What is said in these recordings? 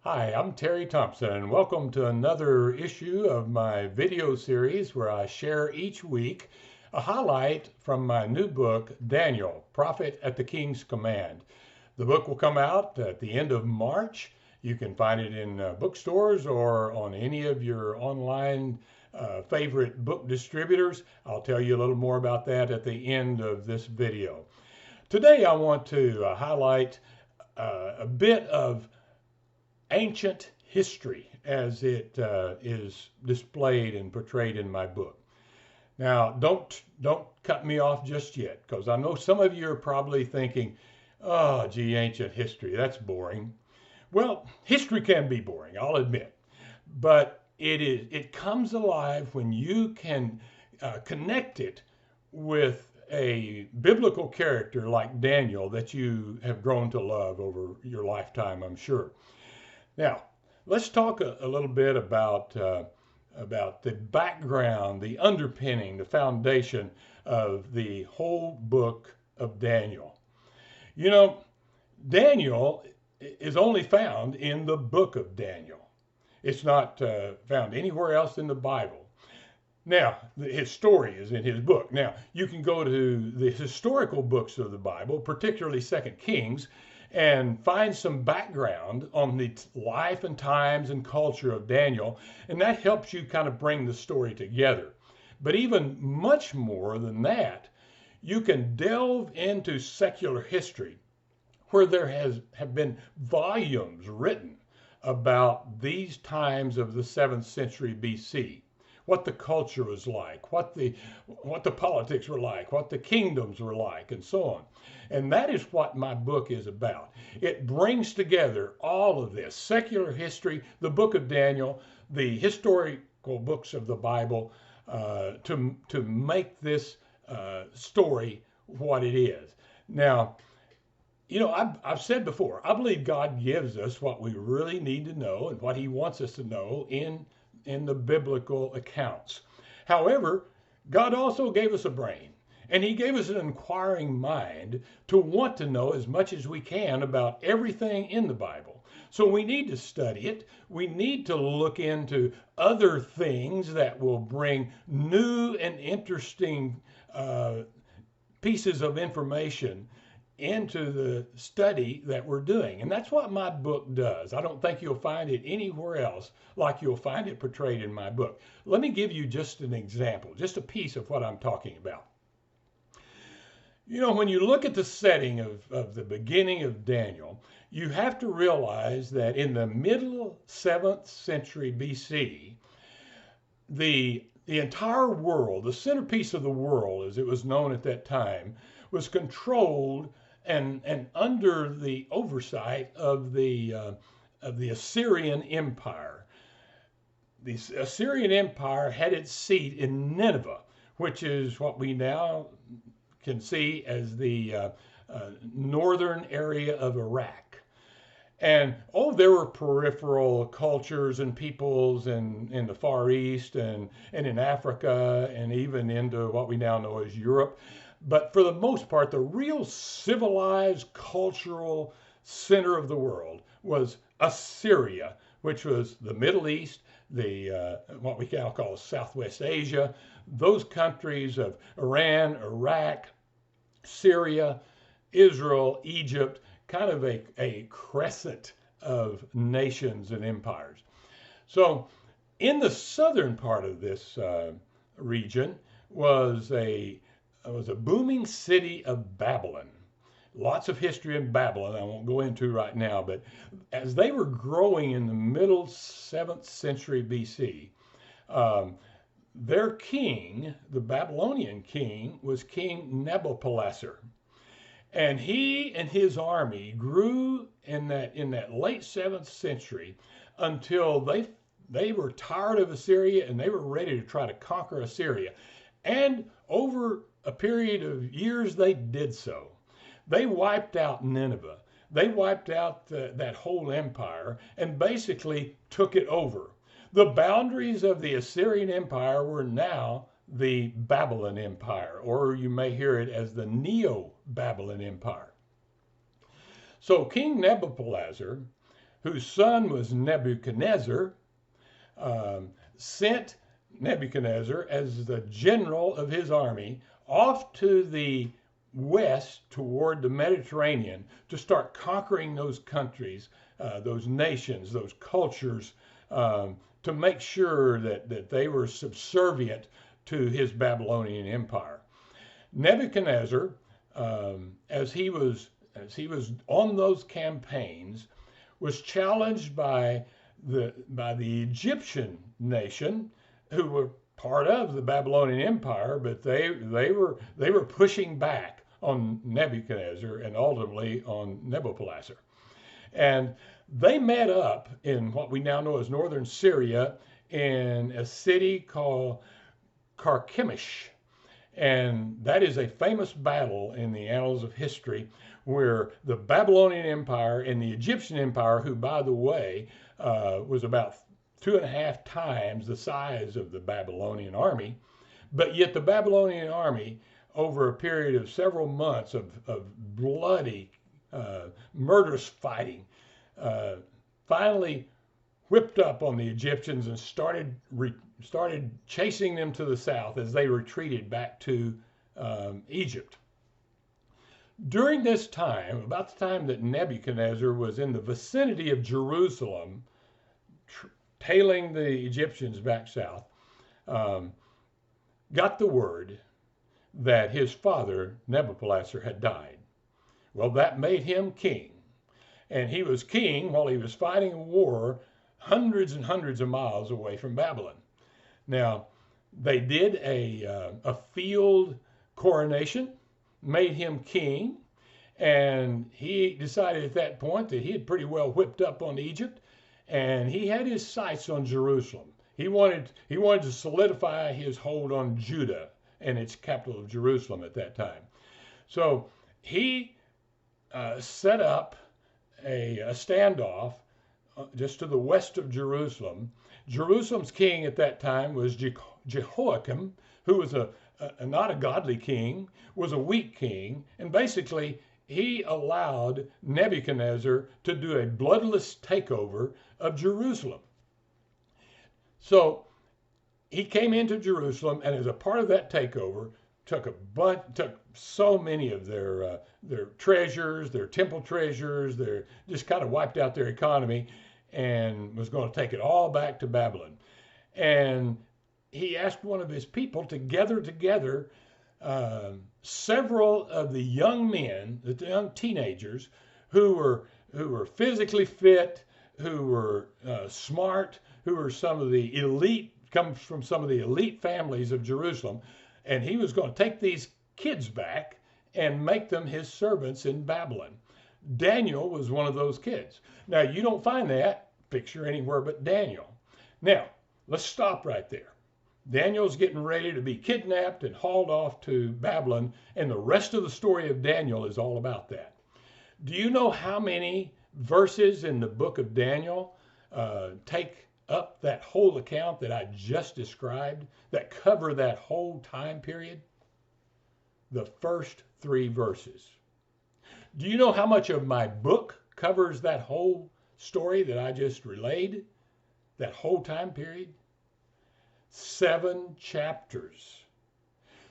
Hi, I'm Terry Thompson, and welcome to another issue of my video series where I share each week a highlight from my new book, Daniel, Prophet at the King's Command. The book will come out at the end of March. You can find it in bookstores or on any of your online favorite book distributors. I'll tell you a little more about that at the end of this video. Today, I want to highlight a bit of ancient history as it is displayed and portrayed in my book. Now, don't cut me off just yet, because I know some of you are probably thinking, "Oh, gee, ancient history, that's boring." Well, history can be boring, I'll admit, but it comes alive when you can connect it with a biblical character like Daniel that you have grown to love over your lifetime, I'm sure. Now, let's talk a little bit about the background, the underpinning, the foundation of the whole book of Daniel. You know, Daniel is only found in the book of Daniel. It's not found anywhere else in the Bible. Now, his story is in his book. Now, you can go to the historical books of the Bible, particularly Second Kings, and find some background on the life and times and culture of Daniel, and that helps you kind of bring the story together. But even much more than that, you can delve into secular history, where there have been volumes written about these times of the 7th century BC, what the culture was like, what the politics were like, what the kingdoms were like, and so on. And that is what my book is about. It brings together all of this secular history, the book of Daniel, the historical books of the Bible, to make this story what it is. Now, I've said before, I believe God gives us what we really need to know and what He wants us to know in the biblical accounts. However, God also gave us a brain, and He gave us an inquiring mind to want to know as much as we can about everything in the Bible. So we need to study it. We need to look into other things that will bring new and interesting pieces of information into the study that we're doing. And that's what my book does. I don't think you'll find it anywhere else like you'll find it portrayed in my book. Let me give you just an example, just a piece of what I'm talking about. When you look at the setting of the beginning of Daniel, you have to realize that in the middle 7th century BC, the entire world, the centerpiece of the world, as it was known at that time, was controlled and under the oversight of the Assyrian Empire. The Assyrian Empire had its seat in Nineveh, which is what we now can see as the northern area of Iraq. And there were peripheral cultures and peoples in the Far East and in Africa and even into what we now know as Europe. But for the most part, the real civilized cultural center of the world was Assyria, which was the Middle East, the what we now call Southwest Asia, those countries of Iran, Iraq, Syria, Israel, Egypt, kind of a crescent of nations and empires. So in the southern part of this region was a booming city of Babylon. Lots of history in Babylon I won't go into right now, but as they were growing in the middle 7th century BC, their king, the Babylonian king, was King Nabopolassar. And he and his army grew in that late 7th century until they were tired of Assyria and they were ready to try to conquer Assyria. And over a period of years, they did so. They wiped out Nineveh. They wiped out that whole empire and basically took it over. The boundaries of the Assyrian Empire were now the Babylon Empire, or you may hear it as the Neo-Babylon Empire. So King Nabopolassar whose son was Nebuchadnezzar, sent Nebuchadnezzar as the general of his army off to the west toward the Mediterranean to start conquering those countries, those nations, those cultures, to make sure that they were subservient to his Babylonian empire. Nebuchadnezzar, as he was on those campaigns, was challenged by the Egyptian nation, who were part of the Babylonian Empire, but they were pushing back on Nebuchadnezzar and ultimately on Nabopolassar. And they met up in what we now know as northern Syria in a city called Carchemish. And that is a famous battle in the annals of history where the Babylonian Empire and the Egyptian Empire, who, by the way, was about 2.5 times the size of the Babylonian army, but yet the Babylonian army, over a period of several months of bloody, murderous fighting, finally whipped up on the Egyptians and started chasing them to the south as they retreated back to Egypt. During this time, about the time that Nebuchadnezzar was in the vicinity of Jerusalem, tailing the Egyptians back south, got the word that his father, Nabopolassar, had died. Well, that made him king. And he was king while he was fighting a war hundreds and hundreds of miles away from Babylon. Now, they did a field coronation, made him king, and he decided at that point that he had pretty well whipped up on Egypt, and he had his sights on Jerusalem. He wanted to solidify his hold on Judah and its capital of Jerusalem at that time. So he set up a standoff just to the west of Jerusalem. Jerusalem's king at that time was Jehoiakim, who was not a godly king, was a weak king, and basically he allowed Nebuchadnezzar to do a bloodless takeover of Jerusalem. So he came into Jerusalem, and as a part of that takeover, took so many of their treasures, their temple treasures, just kind of wiped out their economy, and was going to take it all back to Babylon. And he asked one of his people to gather together several of the young men, the young teenagers, who were physically fit, who were smart, who were some of the elite, come from some of the elite families of Jerusalem. And he was going to take these kids back and make them his servants in Babylon. Daniel was one of those kids. Now, you don't find that picture anywhere but Daniel. Now, let's stop right there. Daniel's getting ready to be kidnapped and hauled off to Babylon, and the rest of the story of Daniel is all about that. Do you know how many verses in the book of Daniel take up that whole account that I just described, that cover that whole time period? The first 3 verses. Do you know how much of my book covers that whole story that I just relayed? That whole time period? 7 chapters.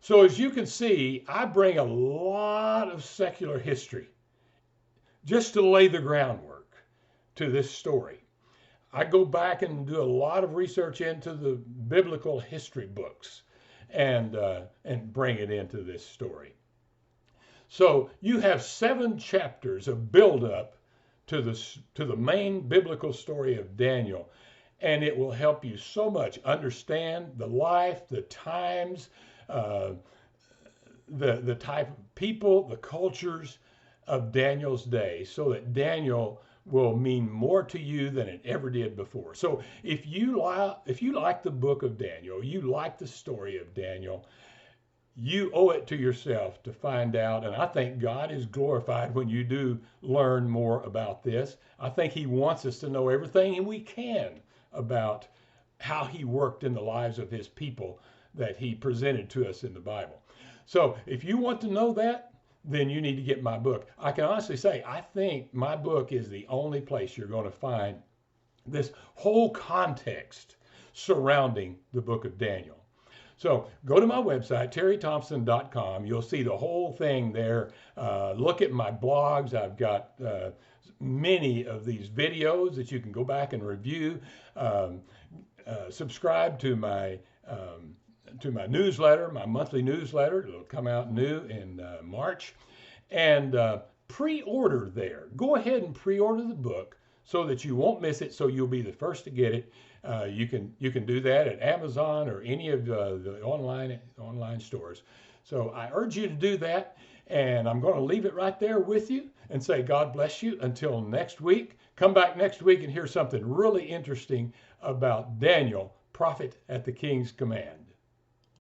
So as you can see, I bring a lot of secular history just to lay the groundwork to this story. I go back and do a lot of research into the biblical history books and bring it into this story. So you have 7 chapters of build-up to the main biblical story of Daniel, and it will help you so much understand the life, the times, the type of people, the cultures of Daniel's day, so that Daniel will mean more to you than it ever did before. So if you like the book of Daniel, you like the story of Daniel, you owe it to yourself to find out. And I think God is glorified when you do learn more about this. I think he wants us to know everything we can about how he worked in the lives of his people that he presented to us in the Bible. So if you want to know that, then you need to get my book. I can honestly say, I think my book is the only place you're going to find this whole context surrounding the book of Daniel. So go to my website, terrythompson.com. You'll see the whole thing there. Look at my blogs. I've got many of these videos that you can go back and review. Subscribe to my newsletter, my monthly newsletter. It'll come out new in March. And pre-order there. Go ahead and pre-order the book so that you won't miss it, so you'll be the first to get it. You can do that at Amazon or any of the online stores. So I urge you to do that, and I'm going to leave it right there with you and say God bless you until next week. Come back next week and hear something really interesting about Daniel, prophet at the king's command.